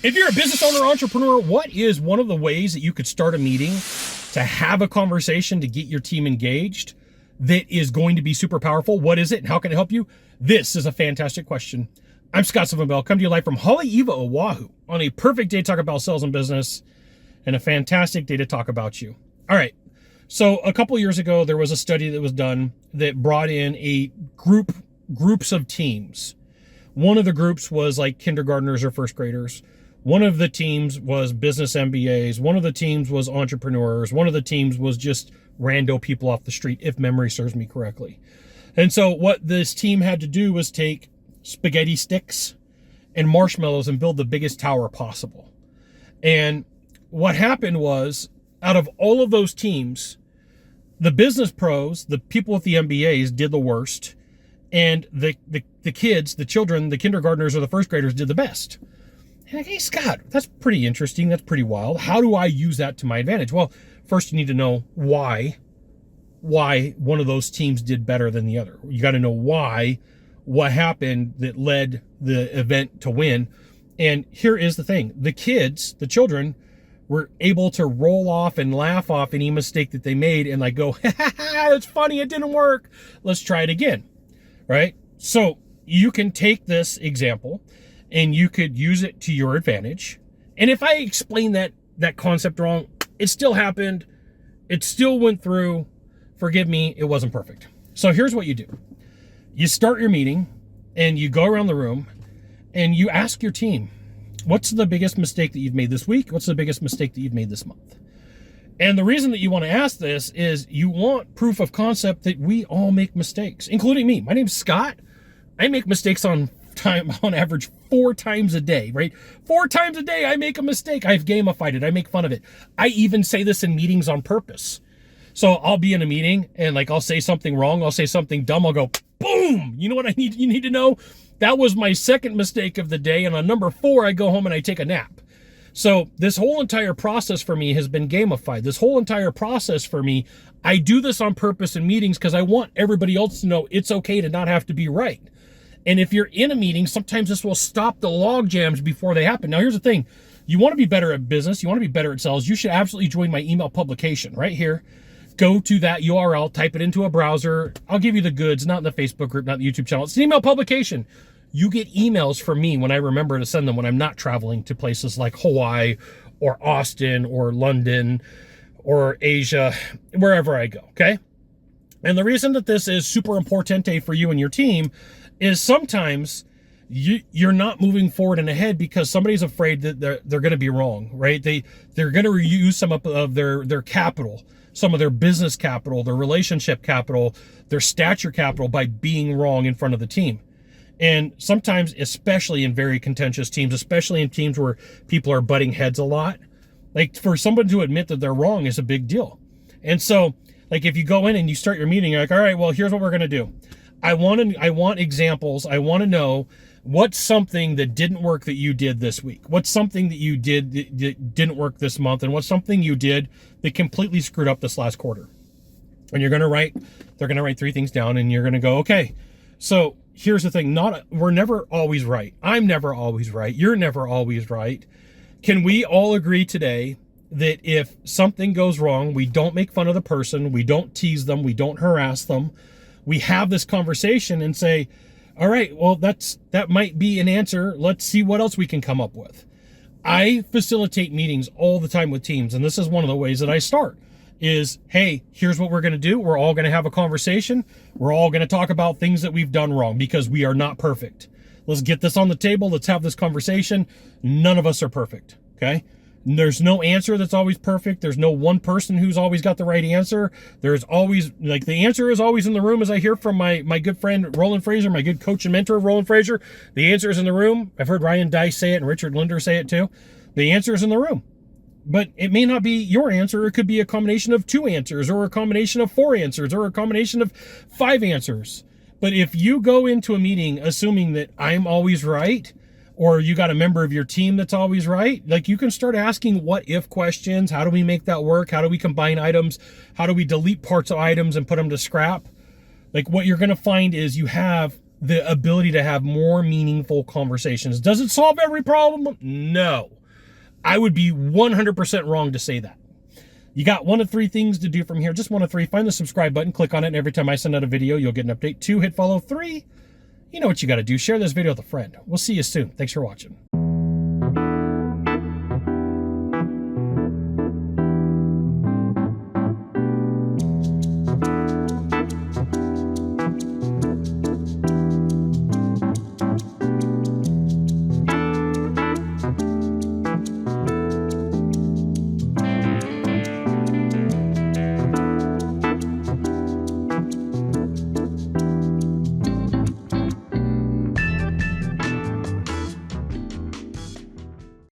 If you're a business owner or entrepreneur, what is one of the ways that you could start a meeting to have a conversation to get your team engaged that is going to be super powerful? What is it and how can it help you? This is a fantastic question. I'm Scott Sylvan, coming to you live from Haleiwa, Oahu, on a perfect day to talk about sales and business and a fantastic day to talk about you. All right. So a couple years ago, there was a study that was done that brought in groups of teams. One of the groups was like kindergartners or first graders. One of the teams was business MBAs. One of the teams was entrepreneurs. One of the teams was just rando people off the street, if memory serves me correctly. And so what this team had to do was take spaghetti sticks and marshmallows and build the biggest tower possible. And what happened was, out of all of those teams, the business pros, the people with the MBAs, did the worst. And the kids, the children, the kindergartners or the first graders did the best. And like, hey, Scott, that's pretty interesting. That's pretty wild. How do I use that to my advantage? Well, first you need to know why one of those teams did better than the other. You got to know what happened that led the event to win. And here is the thing. The kids, the children, were able to roll off and laugh off any mistake that they made and like go, it's funny, it didn't work. Let's try it again, right? So you can take this example and you could use it to your advantage. And if I explain that concept wrong, it still happened. It still went through. Forgive me, it wasn't perfect. So here's what you do. You start your meeting and you go around the room and you ask your team, what's the biggest mistake that you've made this week? What's the biggest mistake that you've made this month? And the reason that you want to ask this is you want proof of concept that we all make mistakes, including me. My name's Scott. I make mistakes on average 4 times a day, right? 4 times a day I make a mistake. I've gamified it. I make fun of it. I even say this in meetings on purpose. So I'll be in a meeting and like I'll say something wrong. I'll say something dumb. I'll go, boom. You know what you need to know? That was my second mistake of the day. And on number 4, I go home and I take a nap. So this whole entire process for me has been gamified. This whole entire process for me, I do this on purpose in meetings because I want everybody else to know it's okay to not have to be right. And if you're in a meeting, sometimes this will stop the log jams before they happen. Now, here's the thing. You want to be better at business. You want to be better at sales. You should absolutely join my email publication right here. Go to that URL, type it into a browser. I'll give you the goods, not in the Facebook group, not the YouTube channel. It's an email publication. You get emails from me when I remember to send them when I'm not traveling to places like Hawaii or Austin or London or Asia, wherever I go, okay? And the reason that this is super importante for you and your team is sometimes you're not moving forward and ahead because somebody's afraid that they're going to be wrong, right? They're going to use some of their capital, some of their business capital, their relationship capital, their stature capital by being wrong in front of the team. And sometimes, especially in very contentious teams, especially in teams where people are butting heads a lot, like for someone to admit that they're wrong is a big deal. And so like if you go in and you start your meeting, you're like, all right, well, here's what we're going to do. I want examples. I want to know what's something that didn't work that you did this week. What's something that you did that didn't work this month, and what's something you did that completely screwed up this last quarter. And they're going to write 3 things down, and you're going to go, okay, so here's the thing. We're never always right. I'm never always right. You're never always right. Can we all agree today that if something goes wrong, we don't make fun of the person, we don't tease them, we don't harass them, we have this conversation and say, all right, well, that might be an answer. Let's see what else we can come up with. I facilitate meetings all the time with teams, and this is one of the ways that I start is, hey, here's what we're going to do. We're all going to have a conversation. We're all going to talk about things that we've done wrong because we are not perfect. Let's get this on the table. Let's have this conversation. None of us are perfect, okay? There's no answer that's always perfect. There's no one person who's always got the right answer. There's always, like, the answer is always in the room, as I hear from my good friend Roland Fraser, my good coach and mentor Roland Fraser. The answer is in the room. I've heard Ryan Dice say it and Richard Linder say it too. The answer is in the room. But it may not be your answer. It could be a combination of 2 answers or a combination of 4 answers or a combination of 5 answers. But if you go into a meeting assuming that I'm always right, or you got a member of your team that's always right, like you can start asking what if questions. How do we make that work? How do we combine items? How do we delete parts of items and put them to scrap? Like what you're going to find is you have the ability to have more meaningful conversations. Does it solve every problem? No. I would be 100% wrong to say that. You got 1 of 3 things to do from here. Just 1 of 3. Find the subscribe button, click on it, and every time I send out a video, you'll get an update. 2, hit follow. 3, you know what you got to do. Share this video with a friend. We'll see you soon. Thanks for watching.